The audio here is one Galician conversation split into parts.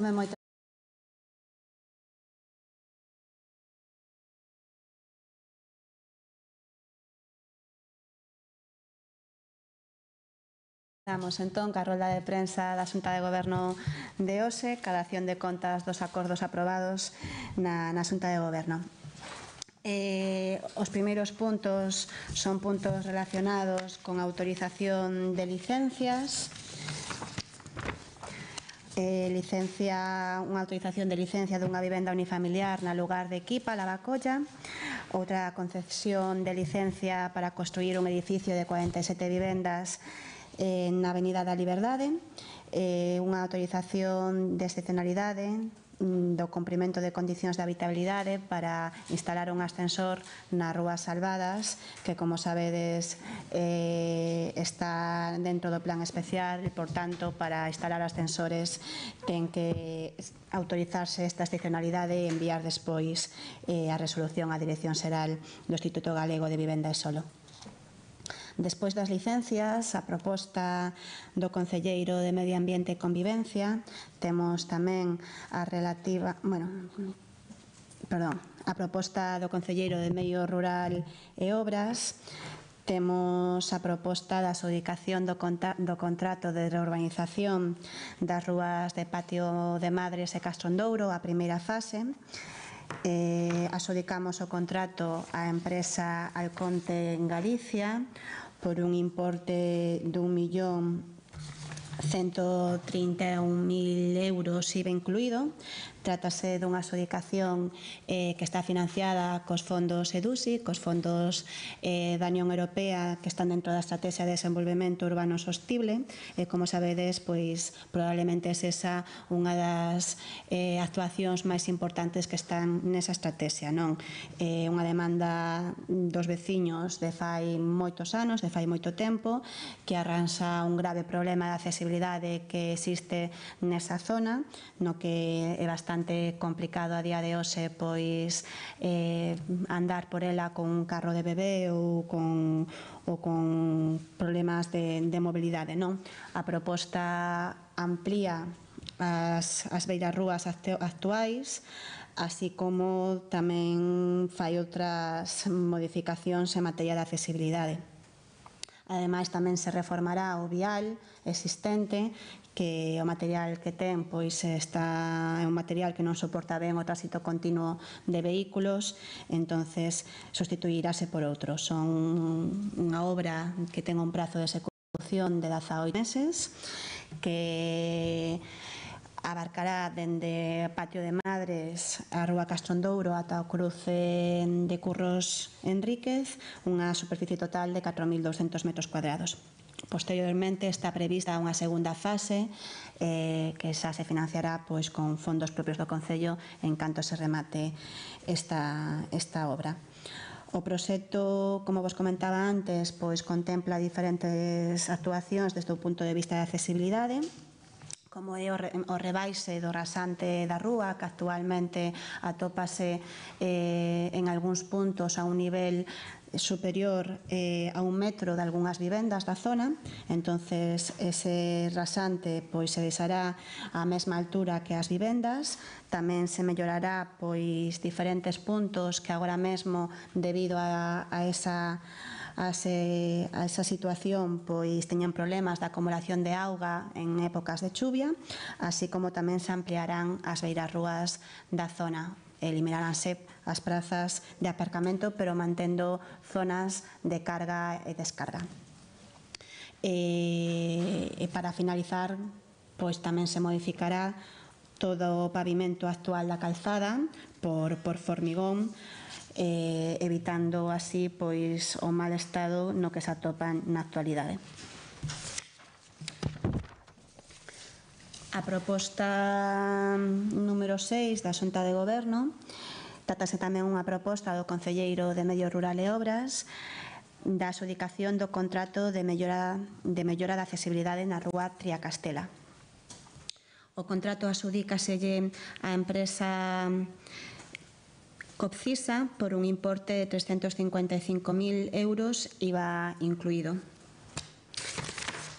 moito. Damos entón ca rolda de prensa da Xunta de Goberno de hoxe, ca dación de contas dos acordos aprobados na Xunta de Goberno. Os primeiros puntos son puntos relacionados con autorización de licencias, unha autorización de licencia dunha vivenda unifamiliar na lugar de Equipa, Lavacolla, outra concesión de licencia para construir un edificio de 47 vivendas na Avenida da Liberdade, unha autorización de excepcionalidade do cumprimento de condicións de habitabilidade para instalar un ascensor nas Rúas Salvadas, que, como sabedes, está dentro do plan especial e, por tanto, para instalar ascensores ten que autorizarse esta excepcionalidade e enviar despois a resolución á Dirección Xeral do Instituto Galego de Vivenda e Solo. Despois das licencias, a proposta do Concelleiro de Medio Ambiente e Convivencia, temos tamén a proposta do Concelleiro de Medio Rural e Obras, temos a proposta da adxudicación do contrato de reurbanización das rúas de Patio de Madres e Castrondouro, a primeira fase. Adxudicamos o contrato á empresa Alconte en Galicia por un importe de 1.131.000 euros IVA incluído. Trátase dunha adxudicación que está financiada cos fondos EDUSI, cos fondos da Unión Europea que están dentro da Estrategia de Desenvolvemento Urbano Sostible. Como sabedes, pois probablemente é esa unha das actuacións máis importantes que están nesa estrategia, non? Unha demanda dos veciños de fai moitos anos, de fai moito tempo, que arranxa un grave problema de accesibilidade que existe nesa zona, no que é bastante complicado a día de hoxe pois andar por ela con un carro de bebé ou con problemas de mobilidade, non? A proposta amplía as beirarrúas actuais, así como tamén fai outras modificacións en materia de accesibilidade. Ademais, tamén se reformará o vial existente, que o material que ten pois é un material que non soporta ben o tránsito continuo de vehículos, entonces sustituirase por outro. Son unha obra que ten un prazo de execución de 18 meses, que abarcará dende Patio de Madres a Rúa Castrondouro ata o cruce de Curros Enríquez, unha superficie total de 4.200 metros cuadrados. Posteriormente está prevista unha segunda fase que xa se financiará pois con fondos propios do Concello en canto se remate esta obra. O proxecto, como vos comentaba antes, pois contempla diferentes actuacións desde o punto de vista de accesibilidade, como é o rebaixe do rasante da rúa, que actualmente atópase en algúns puntos a un nivel superior a 1 metro de algunhas vivendas da zona. Entonces ese rasante pois se deixará á mesma altura que as vivendas. Tamén se mellorará pois diferentes puntos que agora mesmo, debido a esa situación, pois teñen problemas de acumulación de auga en épocas de chuvia, así como tamén se ampliarán as beirarrúas da zona. Eliminaranse as prazas de aparcamento, pero mantendo zonas de carga e descarga. E para finalizar, pois tamén se modificará todo o pavimento actual da calzada por formigón, evitando así pois o mal estado no que se atopan na actualidade. A proposta número 6 da Xunta de Goberno trátase tamén unha proposta do Concelleiro de Medio Rural e Obras da adxudicación do contrato de mellora da accesibilidade na rúa Triacastela. O contrato adxudícaselle á empresa Copcisa por un importe de 355.000 euros IVA incluído.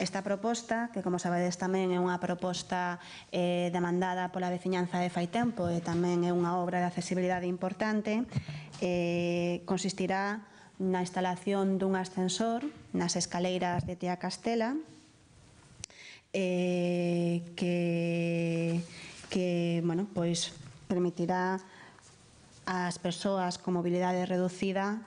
Esta proposta, que como sabedes tamén é unha proposta demandada pola veciñanza de fai tempo e tamén é unha obra de accesibilidade importante, consistirá na instalación dun ascensor nas escaleiras de Tía Castela que permitirá ás persoas con mobilidade reducida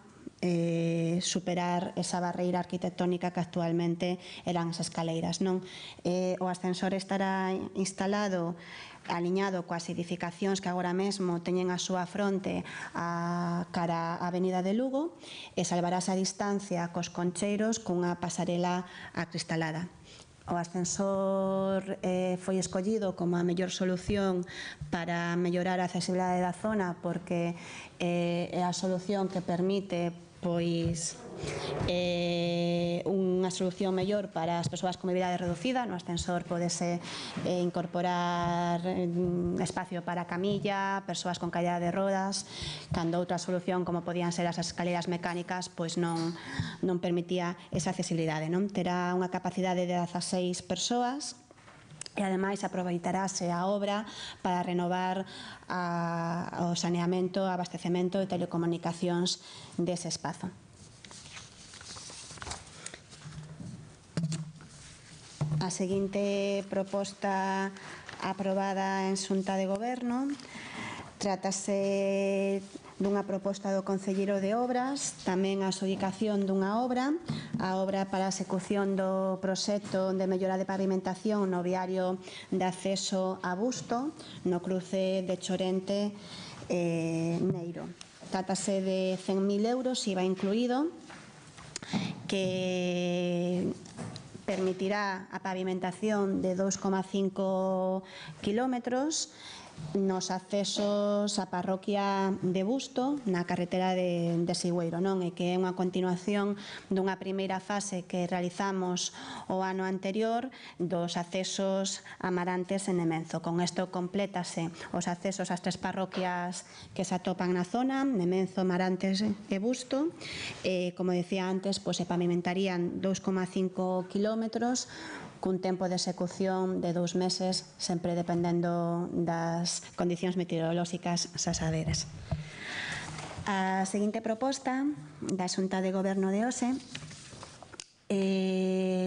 superar esa barreira arquitectónica que actualmente eran as escaleiras. O ascensor estará instalado aliñado coas edificacións que agora mesmo teñen a súa fronte cara á Avenida de Lugo e salvarase a distancia cos concheiros cunha pasarela acristalada. O ascensor foi escollido como a mellor solución para mellorar a accesibilidade da zona porque é a solución que permite unha solución mellor para as persoas con mobilidade reducida. No ascensor podese incorporar espacio para camilla, persoas con cadeira de rodas, cando outra solución como podían ser as escaleiras mecánicas non permitía esa accesibilidade. Terá unha capacidade de 16 persoas e ademais aproveitarase a obra para renovar o saneamento, abastecemento e telecomunicacións dese espazo. A seguinte proposta aprobada en Xunta de Goberno trátase dunha proposta do Concelleiro de Obras, tamén a adxudicación dunha obra, a obra para a execución do proxecto de mellora de pavimentación no viario de acceso a Busto, no cruce de Chorente Neiro. Trátase de 100.000 euros, IVA incluído, que permitirá a pavimentación de 2,5 kilómetros nos accesos á parroquia de Busto na carretera de Sigüeiro, e que é unha continuación dunha primeira fase que realizamos o ano anterior dos accesos a Marantes e Nemenzo. Con isto complétase os accesos ás tres parroquias que se atopan na zona, Nemenzo, Marantes e Busto. Como decía antes, se pavimentarían 2,5 kilómetros cun tempo de execución de 2 meses, sempre dependendo das condicións meteorolóxicas, xa sabedes. A seguinte proposta da Xunta de Goberno de Ose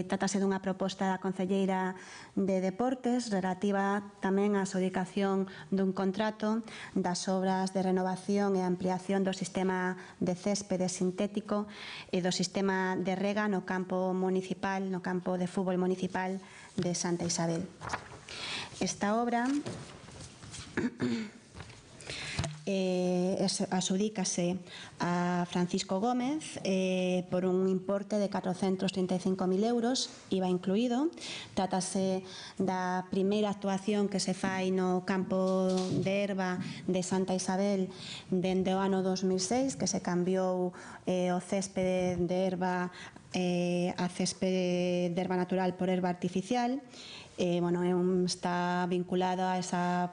trátase dunha proposta da Concelleira de Deportes relativa tamén á adxudicación dun contrato das obras de renovación e ampliación do sistema de céspede sintético e do sistema de rega no campo municipal, no campo de fútbol municipal de Santa Isabel. Esta obra adxudícase a Francisco Gómez por un importe de 435.000 euros, IVA incluído. Trátase da primeira actuación que se fai no campo de herba de Santa Isabel dende o ano 2006, que se cambiou o céspede de herba a céspede de herba natural por herba artificial. Está vinculado a esas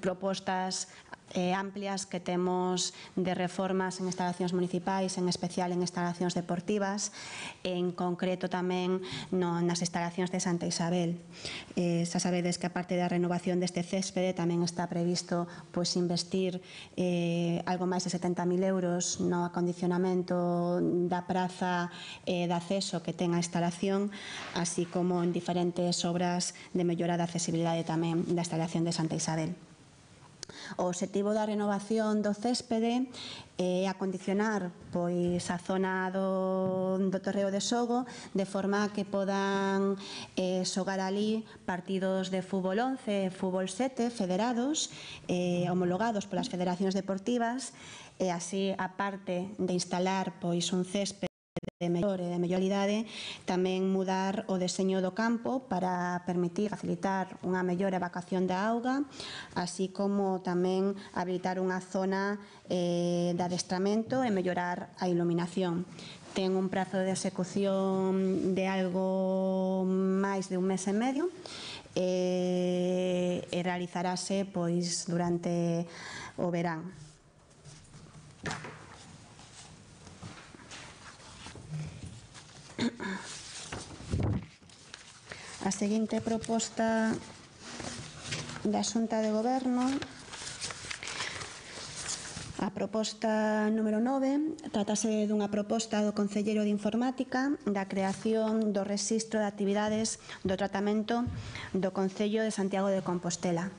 propostas amplias que temos de reformas en instalacións municipais, en especial en instalacións deportivas, en concreto tamén nas instalacións de Santa Isabel. Xa sabedes que a parte da renovación deste céspede tamén está previsto investir algo máis de 70.000 euros no acondicionamento da praza de acceso que ten a instalación, así como en diferentes obras de mellora da accesibilidade tamén da instalación de Santa Isabel. O obxectivo da renovación do céspede é acondicionar a zona do terreo de xogo de forma que podan xogar ali partidos de fútbol 11 e fútbol 7 federados, homologados polas federacións deportivas, e así, a parte de instalar un céspede de mellor idade, tamén mudar o deseño do campo para permitir facilitar unha mellor evacuación da auga, así como tamén habilitar unha zona de adestramento e mellorar a iluminación. Ten un prazo de execución de algo máis de 1 mes e medio e realizarase durante o verán. A seguinte proposta da Xunta de Goberno, a proposta número 9, trátase dunha proposta do Concelleiro de Informática da creación do Rexistro de Actividades do Tratamento do Concello de Santiago de Compostela.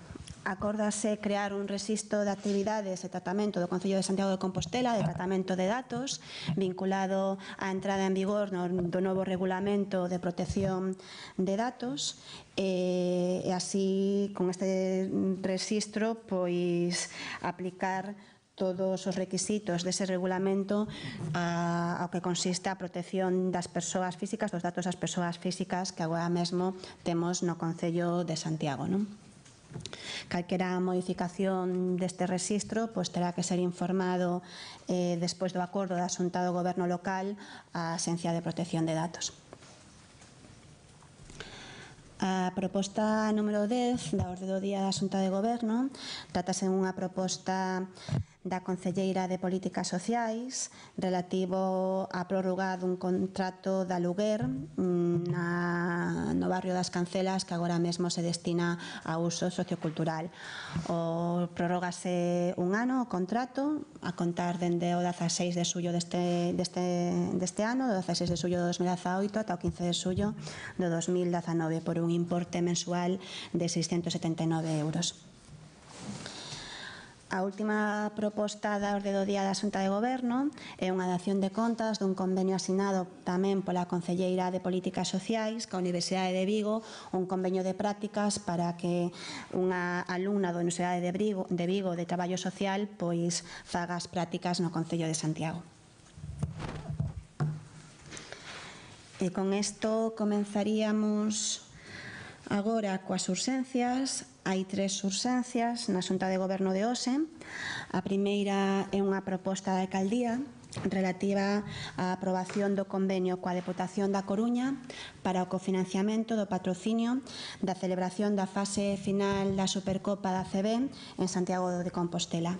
Acórdase crear un rexistro de actividades e tratamento do Concello de Santiago de Compostela de tratamento de datos vinculado á entrada en vigor do novo regulamento de protección de datos e así con este rexistro pois aplicar todos os requisitos dese regulamento ao que consiste a protección das persoas físicas, dos datos das persoas físicas que agora mesmo temos no Concello de Santiago, non? Calquera modificación deste rexistro pois terá que ser informado despois do acordo da Xunta do Goberno local á Axencia de Protección de Datos. A proposta número 10 da orde do día da Xunta de Goberno trátase dunha proposta da Concelleira de Políticas Sociais relativo á prórroga dun contrato de aluguer no barrio das Cancelas que agora mesmo se destina a uso sociocultural. Prorrógase un ano o contrato a contar dende o 16 de xullo deste ano, do 16 de xullo de 2018 ata o 15 de xullo de 2019 por un importe mensual de 679 euros. A última proposta da orde do día da Xunta de Goberno é unha dación de contas dun convenio asinado tamén pola Concelleira de Políticas Sociais coa Universidade de Vigo, un convenio de prácticas para que unha alumna da Universidade de Vigo de Traballo Social pois faga as prácticas no Concello de Santiago. E con isto comenzaríamos agora coas urxencias. Hai 3 urxencias na Xunta de Goberno de hoxe. A primeira é unha proposta da alcaldía relativa á aprobación do convenio coa Deputación da Coruña para o cofinanciamento do patrocinio da celebración da fase final da Supercopa da ACB en Santiago de Compostela.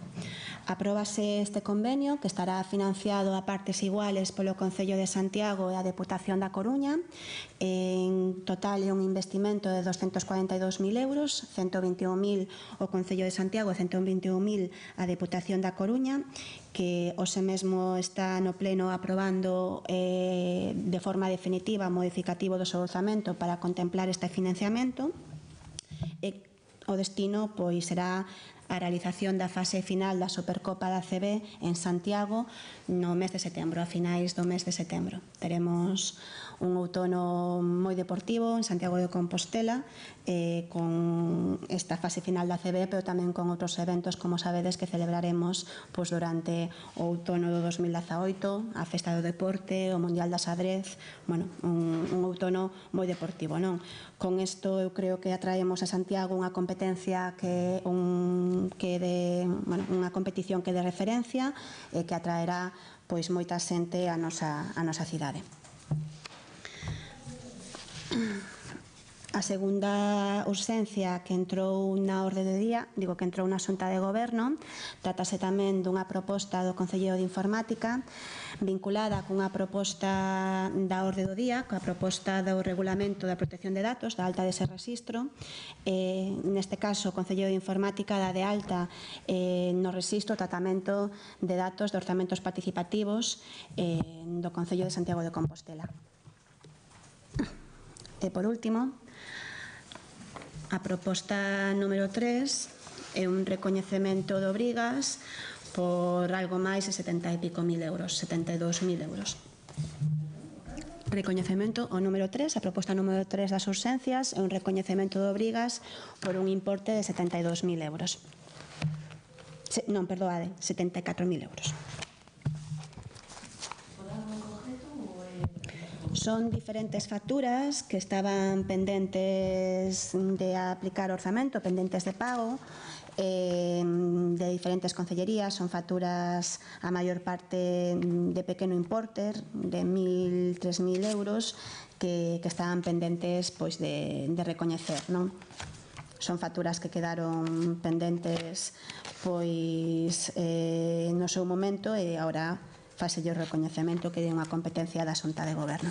Apróbase este convenio que estará financiado a partes iguales polo Concello de Santiago e a Deputación da Coruña. En total é un investimento de 242.000 euros, 121.000 o Concello de Santiago e 121.000 a Deputación da Coruña, que hoxe mesmo está no pleno aprobando de forma definitiva o modificativo do seu orzamento para contemplar este financiamento. O destino pois será a realización da fase final da Supercopa da ACB en Santiago no mes de setembro, a finais do mes de setembro. Teremos un outono moi deportivo en Santiago de Compostela con esta fase final da ACB, pero tamén con outros eventos, como sabedes, que celebraremos durante o outono do 2018, a Festa do Deporte, o Mundial da Xadrez, un outono moi deportivo, non? Con isto eu creo que atraemos a Santiago unha competencia unha competición que de referencia e que atraerá pois moita xente a nosa cidade. A segunda urxencia que entrou na orde do día, digo que entrou na Xunta de Goberno, trátase tamén dunha proposta do Concelleiro de Informática vinculada cunha proposta da orde do día, coa proposta do regulamento da protección de datos, da alta dese rexistro. Neste caso, o Concelleiro de Informática dá de alta no rexistro o tratamento de datos de orzamentos participativos do Concello de Santiago de Compostela. E por último, a proposta número 3 é un recoñecemento de obrigas por algo máis de 70 e pico mil euros, 72.000 euros. Recoñecemento, o número 3, a proposta número 3 das urxencias é un recoñecemento de obrigas por un importe de 72.000 euros. Non, perdoade, 74.000 euros. Son diferentes facturas que estaban pendentes de aplicar orzamento, pendentes de pago, de diferentes concellerías. Son facturas a maior parte de pequeno importe, de 1.000, 3.000 euros, que estaban pendentes de recoñecer, non? Son facturas que quedaron pendentes no seu momento e agora fáselle o recoñecemento que é unha competencia da Xunta de Goberno.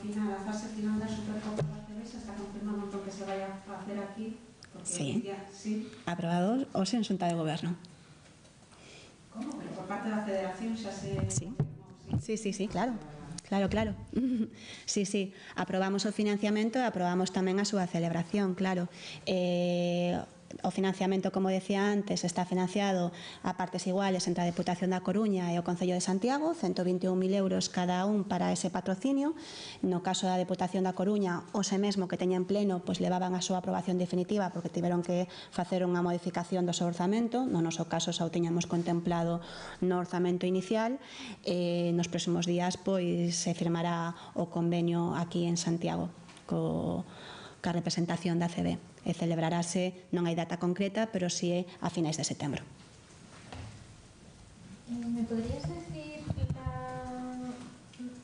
final, a fase final da Supercopa da CB se está confirmando que se vai a facer aquí. Sí, aprobado hoxe en Xunta de Goberno. Como? Pero por parte da Federación xa se... Sí, claro. Claro. Sí, aprobamos o financiamento e aprobamos tamén a súa celebración, claro. O financiamento, como decía antes, está financiado a partes iguales entre a Deputación da Coruña e o Concello de Santiago, 121.000 euros cada un para ese patrocinio. No caso da Deputación da Coruña, hoxe mesmo que teña en pleno, pois levaban a súa aprobación definitiva porque tiveron que facer unha modificación do seu orzamento. No noso caso xa o tiñamos contemplado no orzamento inicial. Nos próximos días pois se firmará o convenio aquí en Santiago ca representación da CB. E celebrarase, non hai data concreta, pero si é a finais de setembro. ¿Me podrías decir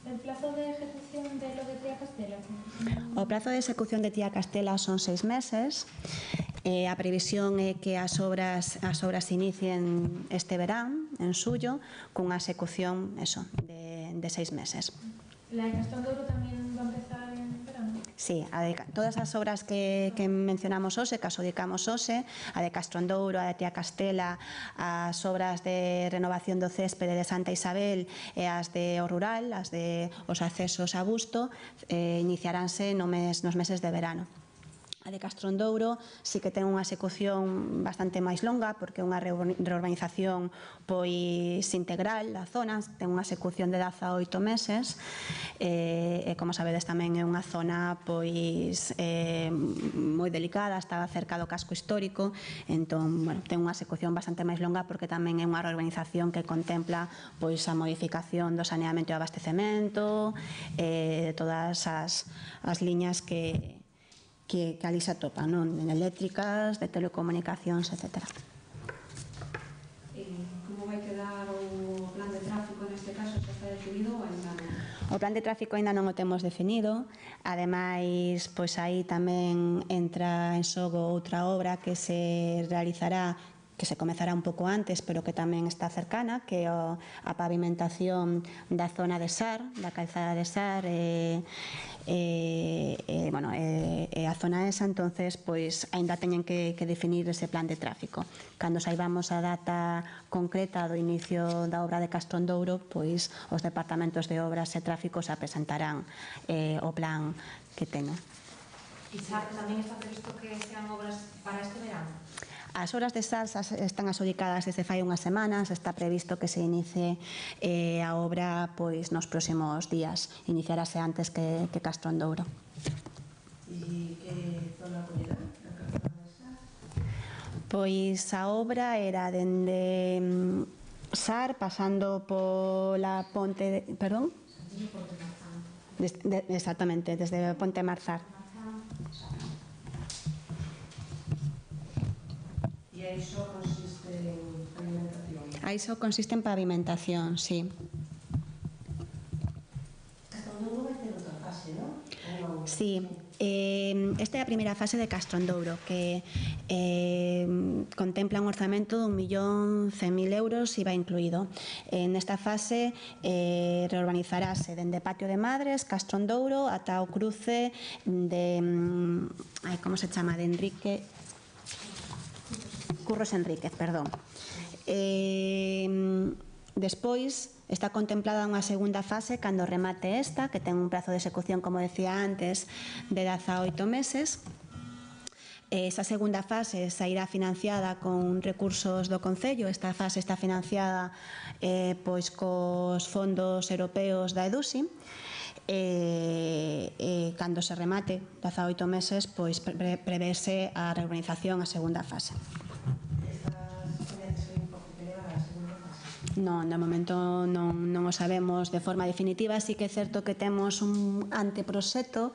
el plazo de ejecución de lo de Tía Castela? O plazo de execución de Tía Castela son 6 meses. A previsión é que as obras inicien este verán, en xullo, cunha execución de 6 meses. ¿La de Castrondouro tamén va a empezar en verano? Sí, todas as obras que mencionamos hoxe, que adxudicamos hoxe, a de Castrondouro, a de Tía Castela, as obras de renovación do céspede de Santa Isabel e as de o rural, as de os accesos a Busto, iniciaránse nos meses de verano. A de Castrondouro sí que ten unha execución bastante máis longa porque é unha reurbanización pois integral da zona, ten unha execución de 18 meses e como sabedes tamén é unha zona pois moi delicada, está cerca do casco histórico, entón, bueno, ten unha execución bastante máis longa porque tamén é unha reurbanización que contempla pois a modificación do saneamento e abastecemento, todas as liñas que ali se atopan, non? Eléctricas, de telecomunicacións, etc. Como vai quedar o plan de tráfico neste caso? Xa está definido ou ainda non? O plan de tráfico ainda non o temos definido. Ademais, pois aí tamén entra en xogo outra obra que se realizará, que se comezará un pouco antes, pero que tamén está cercana, que é a pavimentación da zona de Sar, da calzada de Sar, a zona esa, entonces pois aínda teñen que definir ese plan de tráfico. Cando saibamos a data concreta do inicio da obra de Castrondouro, pois os departamentos de obras e tráfico se presentarán o plan que teñen. E tamén está previsto que sean obras para este verano? As obras de Sar están adxudicadas desde fai unhas semanas, está previsto que se inicie a obra pois nos próximos días, iniciarase antes que Castrondouro. E que zona collera a calzada de Sar? Pois a obra era dende Sar, pasando pola ponte... Perdón? Exactamente, desde Ponte Marzar. E aí só consiste en pavimentación? Aí só consiste en pavimentación, sí. Castrondouro vai ter outra fase, non? Sí, esta é a primeira fase de Castrondouro, que contempla un orzamento de 1.100.000 euros IVA incluído. Nesta fase reurbanizarase dende Patio de Madres, Castrondouro, ata o cruce de... como se chama? De Enrique... Curros Enríquez, perdón. Despois está contemplada unha segunda fase cando remate esta, que ten un prazo de execución, como decía antes, de 18 meses. Esa segunda fase sairá financiada con recursos do Concello. Esta fase está financiada pois cos fondos europeos da EDUSI. Cando se remate 18 meses, pois prevese a reurbanización a segunda fase. Non, de momento non o sabemos de forma definitiva. Sí que é certo que temos un anteproxecto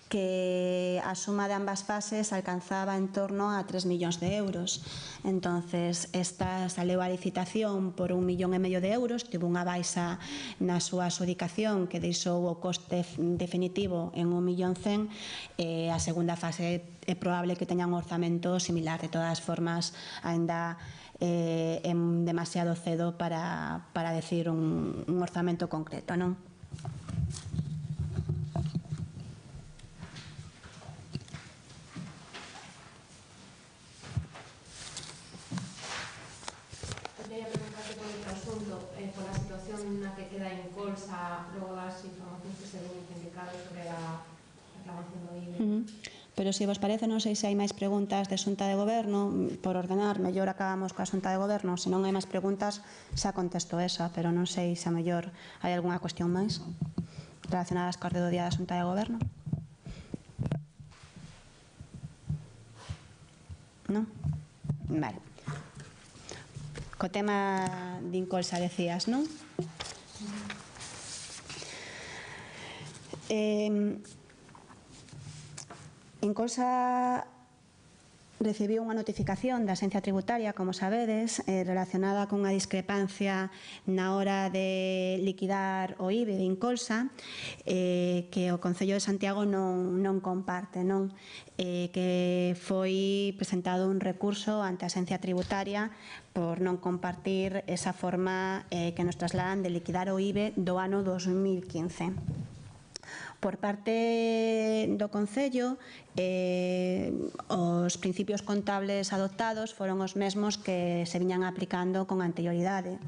que a suma de ambas fases alcanzaba en torno a 3 millóns de euros. Entonces, esta saleu a licitación por 1,5 millón de euros, tivo unha baixa na súa adxudicación que deixou o coste definitivo en 1.100.000. A segunda fase é probable que teña un orzamento similar. De todas formas, aínda é demasiado cedo para decir un orzamento concreto, non? Pero se vos parece, non sei se hai máis preguntas de Xunta de Goberno, por ordenar, mellor acabamos coa Xunta de Goberno, se non hai máis preguntas xa contesto esa, pero non sei se a mellor hai algunha cuestión máis relacionadas co orde do día da Xunta de Goberno. Non? Vale. Co tema de Incolsa decías, non? Incolsa recibiu unha notificación da Axencia Tributaria, como sabedes, relacionada con unha discrepancia na hora de liquidar o IBE de Incolsa, que o Concello de Santiago non comparte, non? Que foi presentado un recurso ante a Axencia Tributaria por non compartir esa forma que nos trasladan de liquidar o IBE do ano 2015. Por parte do Concello, os principios contables adoptados foron os mesmos que se viñan aplicando con anterioridade.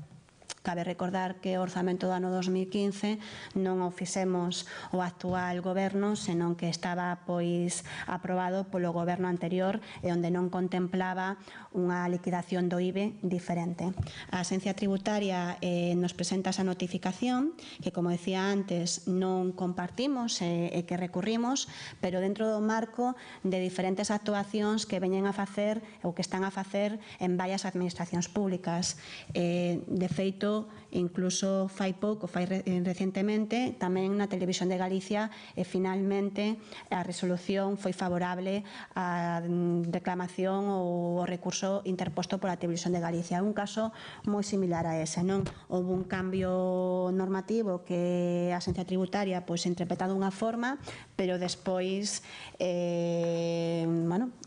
Cabe recordar que o orzamento do ano 2015 non o fixemos o actual goberno, senón que estaba aprobado polo goberno anterior e onde non contemplaba unha liquidación do IBE diferente. A Axencia Tributaria nos presenta esa notificación que, como decía antes, non compartimos e que recurrimos, pero dentro do marco de diferentes actuacións que veñen a facer ou que están a facer en varias administracións públicas. De feito, incluso fai pouco, recientemente, tamén na Televisión de Galicia, e finalmente a resolución foi favorable á reclamación ou ao recurso interposto pola Televisión de Galicia. É un caso moi similar a ese, non? Houve un cambio normativo que a Axencia Tributaria interpreta dunha forma, pero despois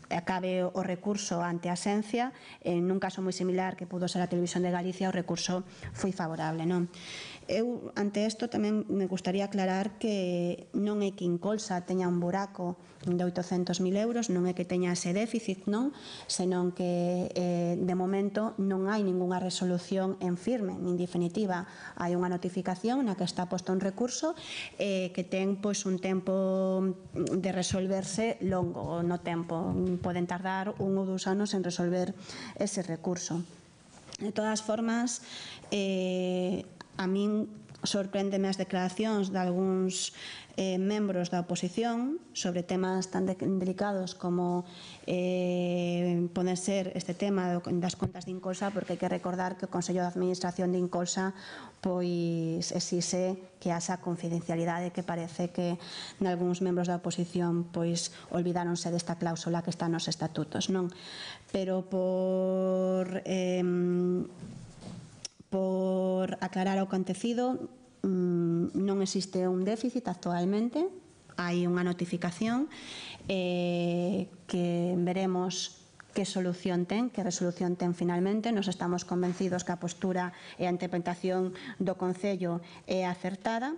acabe o recurso ante a Axencia. En un caso moi similar que pudo ser a Televisión de Galicia, o recurso foi favorable, non? Eu, ante isto, tamén me gustaría aclarar que non é que Incolsa teña un buraco de 800.000 euros, non é que teña ese déficit, non? Senón que, de momento, non hai ningunha resolución en firme, nin definitiva. Hai unha notificación na que está posto un recurso que ten un tempo de resolverse longo no tempo. Poden tardar 1 ou 2 anos en resolver ese recurso. De todas formas, a min sorpréndeme as declaracións de algúns membros da oposición sobre temas tan delicados como poden ser este tema das contas de Incolsa, porque hai que recordar que o Consello de Administración de Incolsa exixe que haxa confidencialidade, que parece que nalgúns membros da oposición olvidáronse desta cláusula que está nos estatutos, non? Pero por aclarar o acontecido, non existe un déficit actualmente, hai unha notificación que veremos que solución ten, que resolución ten finalmente. Nos estamos convencidos que a postura e a interpretación do Concello é acertada,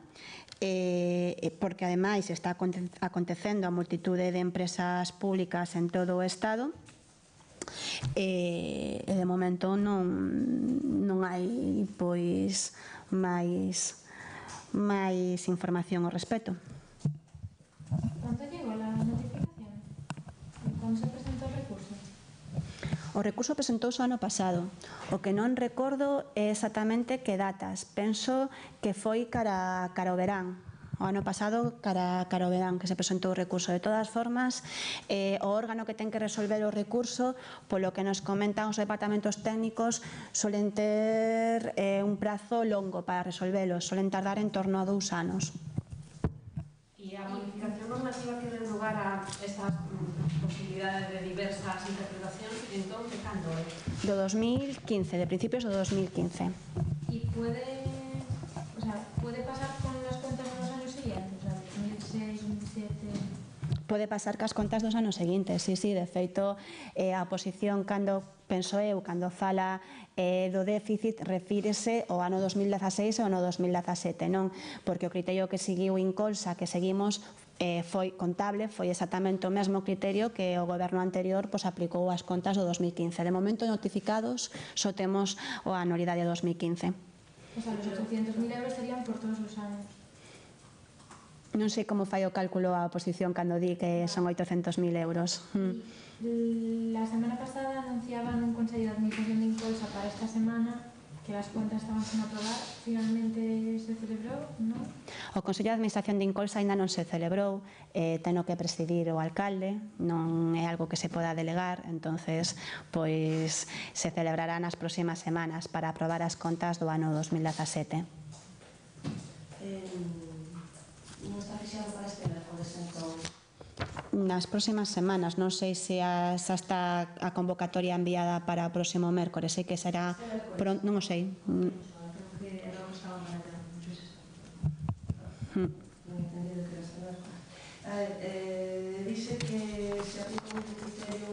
porque ademais está acontecendo a multitude de empresas públicas en todo o Estado, e de momento non hai máis información ao respecto. ¿Cuándo llegó la notificación? ¿Cuándo se presentó el recurso? O recurso presentouse o ano pasado. O que non recordo é exactamente que datas. Penso que foi cara ao verán. O ano pasado, cara ao verán, que se presentou o recurso. De todas formas, o órgano que ten que resolver o recurso, polo que nos comentan os departamentos técnicos, solen ter un prazo longo para resolvelos, solen tardar en torno a 2 anos. E a modificación normativa que deu lugar a estas posibilidades de diversas interpretacións, entón, de cando é? Do 2015, de principios do 2015. ¿Y puede pasar con las cuentas de los años siguientes? O sea, 2006, 2007... Pode pasar cas contas dos anos seguintes, sí, de feito, a oposición, cando fala do déficit, refírese ao ano 2016 ou ao ano 2017, non? Porque o criterio que seguiu Incolsa, que seguimos, foi contable, foi exactamente o mesmo criterio que o goberno anterior aplicou as contas do 2015. De momento, notificados, só temos a anualidade de 2015. O sea, los 800.000 euros serían por todos los años. Non sei como fai o cálculo a oposición cando di que son 800.000 euros. La semana pasada anunciaban un Consello de Administración de Incolsa para esta semana que as contas estaban sen aprobar. Finalmente se celebrou, non? O Consello de Administración de Incolsa aínda non se celebrou, teno que presidir o alcalde, non é algo que se poda delegar, entonces pois se celebrará nas próximas semanas para aprobar as contas do ano 2017. Non está fixado para este mércoles, entón? Nas próximas semanas, non sei se xa está a convocatoria enviada para o próximo mércores, sei que será pronto, non o sei. Creo que era o que estaba para allá, non sei se está. Non he entendido que era este mércoles. A ver, dice que se aplica un criterio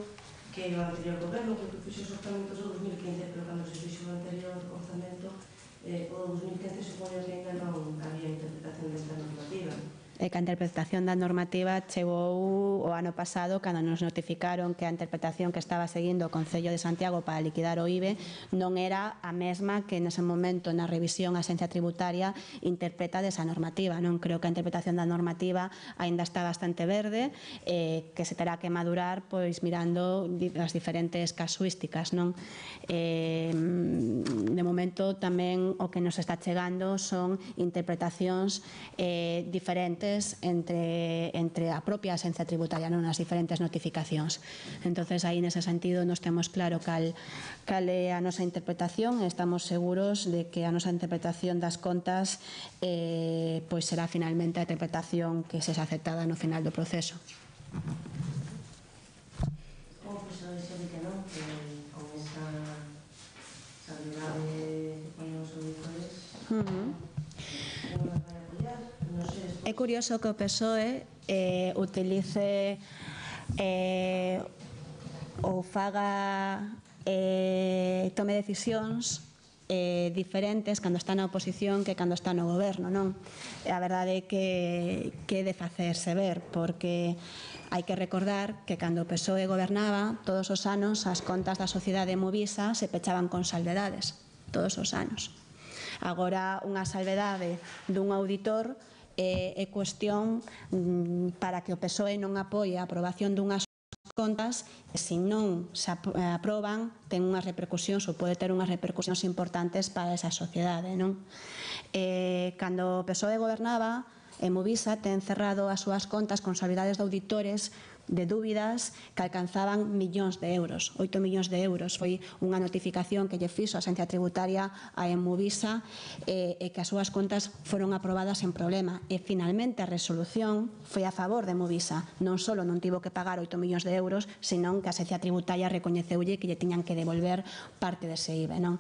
que o anterior goberno, que fixo os orzamentos do 2015, pero cando se fixo o anterior orzamento, o 2015 supoño que ainda non había interpretación desta normativa. Que a interpretación da normativa chegou o ano pasado cando nos notificaron que a interpretación que estaba seguindo o Concello de Santiago para liquidar o IBE non era a mesma que nese momento na revisión a Axencia Tributaria interpreta desa normativa. Non creo que a interpretación da normativa aínda está bastante verde, que se terá que madurar pois mirando as diferentes casuísticas, non? De momento tamén o que nos está chegando son interpretacións diferentes entre a propia Axencia Tributaria, non as diferentes notificacións. Entonces, aí nese sentido nos temos claro cal é a nosa interpretación e estamos seguros de que a nosa interpretación das contas pois será finalmente a interpretación que se aceptada no final do proceso. Como profesor de que non, que con esa salvedade que ponen os auditores, non nos vai apoiar, non sei. É curioso que o PSOE utilice ou faga tome decisións diferentes cando está na oposición que cando está no goberno, non? A verdade é que é de facerse ver, porque hai que recordar que cando o PSOE gobernaba, todos os anos as contas da sociedade Movisa se pechaban con salvedades, todos os anos. Agora, unha salvedade dun auditor é cuestión para que o PSOE non apoie a aprobación dunhas contas e se non se aproban ten unhas repercusións ou pode ter unhas repercusións importantes para esa sociedade, non? Cando o PSOE gobernaba, Movisa ten cerrado as súas contas con salvedades de auditores de dúbidas que alcanzaban millóns de euros, 8 millóns de euros. Foi unha notificación que lle fixo a Axencia Tributaria a Movisa e que as súas contas foron aprobadas sen problema. E finalmente a resolución foi a favor de Movisa. Non só non tivo que pagar 8 millóns de euros, senón que a Axencia Tributaria recoñeceulle que lle tiñan que devolver parte dese IBE, non?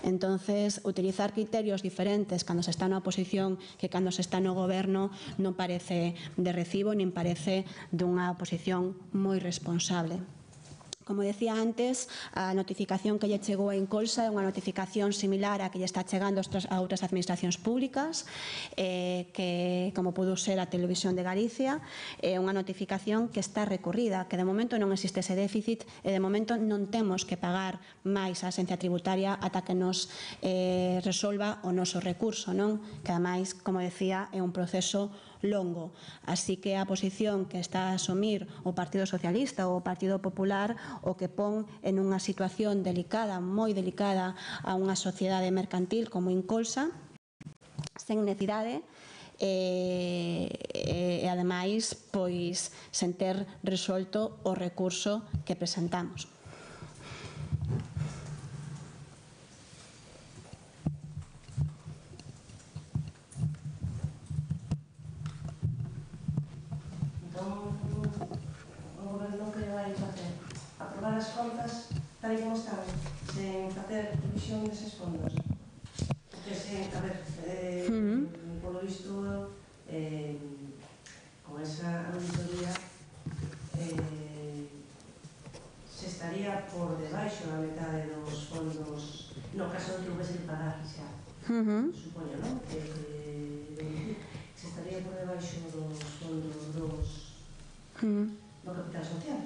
Entonces, utilizar criterios diferentes cando se está na oposición que cando se está no goberno non parece de recibo, nin parece dunha oposición moi responsable. Como decía antes, a notificación que lle chegou a Incolsa é unha notificación similar a que lle está chegando a outras administracións públicas, que, como pudo ser a Televisión de Galicia, é unha notificación que está recurrida, que de momento non existe ese déficit e de momento non temos que pagar máis a Axencia Tributaria ata que nos resolva o noso recurso, non? Que ademais, como decía, é un proceso longo. Así que a posición que está a asumir o Partido Socialista ou o Partido Popular o que pon en unha situación delicada, moi delicada, a unha sociedade mercantil como Incolsa, sen necesidade e ademais pois sen ter resolto o recurso que presentamos. Aprobar as contas tal como están, sen facer revisión deses fondos. Porque, a ver, polo visto, con esa auditoría se estaría por debaixo da metade dos fondos, no caso de que houvese que pagar xa. Supoño, non? Que se estaría por debaixo dos fondos do capital social.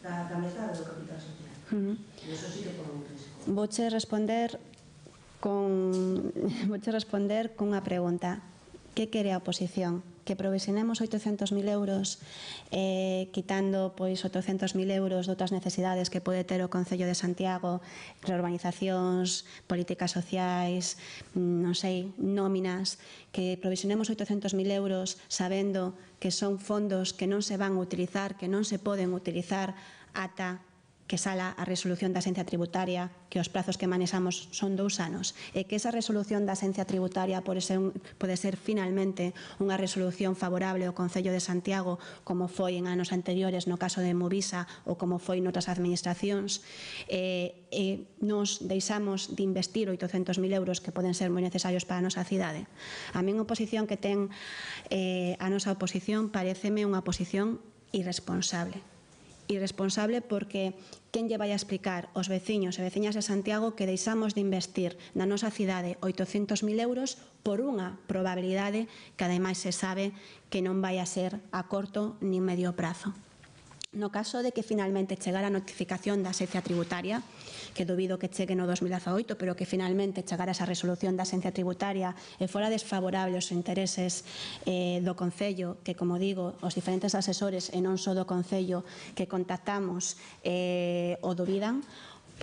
Da metade do capital social. E iso sí que pode un risco. Vouche responder cunha pregunta. Que quere a oposición? que provisionemos 800.000 euros quitando pois 800.000 euros de outras necesidades que pode ter o Concello de Santiago, reurbanizacións, políticas sociais, non sei, nóminas, que provisionemos 800.000 euros sabendo que son fondos que non se van a utilizar, que non se poden utilizar ata que sala a resolución da Axencia Tributaria, que os prazos que manexamos son 2 anos, e que esa resolución da Axencia Tributaria pode ser finalmente unha resolución favorable ao Concello de Santiago, como foi en anos anteriores no caso de Movisa ou como foi noutras administracións, e nos deixamos de investir 800.000 euros que poden ser moi necesarios para a nosa cidade. A min a oposición que ten a nosa oposición pareceme unha oposición irresponsable. Irresponsable porque quen lle vai a explicar aos veciños e veciñas de Santiago que deixamos de investir na nosa cidade 800.000 euros por unha probabilidade que ademais se sabe que non vai a ser a corto ni medio prazo. No caso de que finalmente chegara a notificación da Axencia Tributaria, que dubido que chegue no 2018, pero que finalmente chegara esa resolución da Axencia Tributaria e fora desfavorable aos intereses do Concello, que, como digo, os diferentes asesores e non só do Concello que contactamos o dubidan,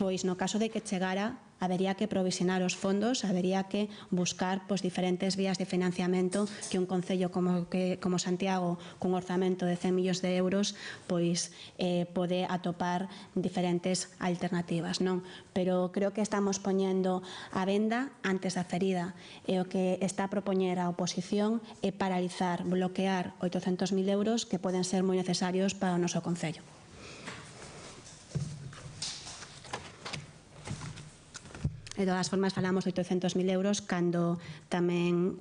pois no caso de que chegara habería que provisionar os fondos, habería que buscar diferentes vías de financiamento que un concello como Santiago, cun orzamento de 100 millóns de euros, pois pode atopar diferentes alternativas, non? Pero creo que estamos poñendo a venda antes da ferida, e o que está a propoñer a oposición é paralizar, bloquear 800.000 euros que poden ser moi necesarios para o noso concello. De todas formas, falamos de 800.000 euros cando tamén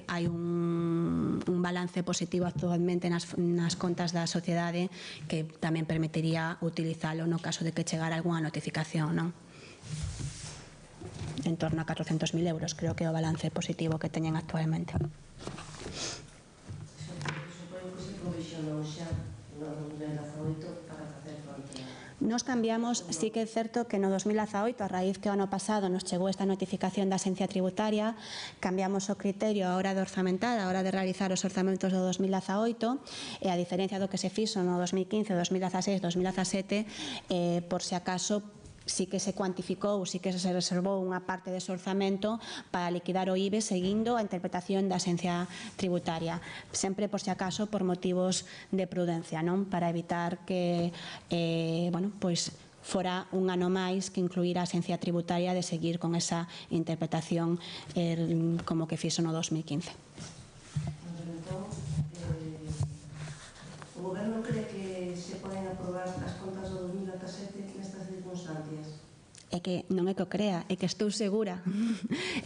hai un balance positivo actualmente nas contas da sociedade que tamén permitiría utilizalo no caso de que chegara algunha notificación, non? En torno a 400.000 euros, creo que é o balance positivo que teñen actualmente. Supoño que se provisionou xa no 2018 para facer fronte. Nos cambiamos, sí que é certo que no 2018, a raíz que o ano pasado nos chegou esta notificación da Axencia Tributaria, cambiamos o criterio a hora de orzamentar, a hora de realizar os orzamentos do 2018, e a diferencia do que se fixo no 2015, 2016, 2017, por se acaso, sí que se cuantificou, sí que se reservou unha parte dese orzamento para liquidar o IBE seguindo a interpretación da Axencia Tributaria, sempre por se acaso por motivos de prudencia, non? Para evitar que fora un ano máis que incluíra a Axencia Tributaria de seguir con esa interpretación como que fixo no 2015. Entón, o Goberno cree que se poden aprobar as contas do 2017 nestas circunstancias? É que non é que o crea, é que estou segura,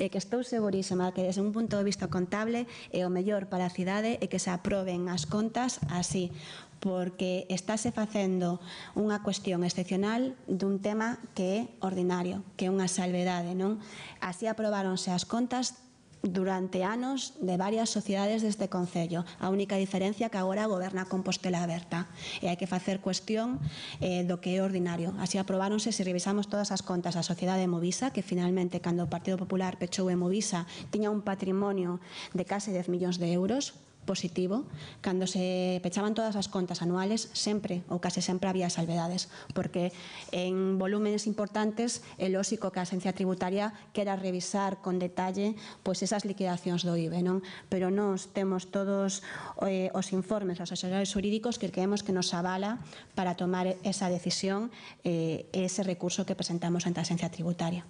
é que estou segurísima que desde un punto de vista contable é o mellor para a cidade é que se aproben as contas así, porque estáse facendo unha cuestión excepcional dun tema que é ordinario, que é unha salvedade, non? Así aprobáronse as contas durante anos de varias sociedades deste concello. A única diferencia que agora goberna Compostela Aberta e hai que facer cuestión do que é ordinario. Así aprobáronse, se revisamos todas as contas da sociedade Movisa, que finalmente cando o Partido Popular pechou en Movisa tiña un patrimonio de case 10 millóns de euros positivo, cando se pechaban todas as contas anuales sempre ou case sempre había salvedades, porque en volúmenes importantes é lóxico que a Axencia Tributaria quera revisar con detalle pois esas liquidacións do IBE, non? Pero nós temos todos os informes dos asesores xurídicos que creemos que nos avala para tomar esa decisión e ese recurso que presentamos ante a Axencia Tributaria.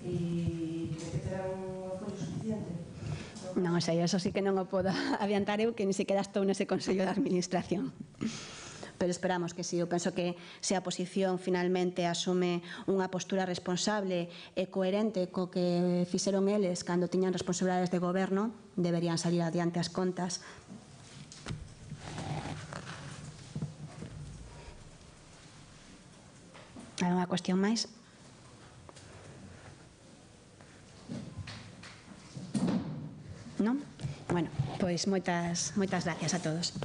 E que terá un apoio suficiente? Non sei, eso sí que non o podo adiantar eu, que ni sequera estou nese Consello de Administración. Pero esperamos que sí. Eu penso que se a oposición finalmente asume unha postura responsable e coherente co que fixeron eles cando tiñan responsabilidades de goberno, deberían salir adiante as contas. Hai unha cuestión máis? Non? Bueno, pois moitas gracias a todos.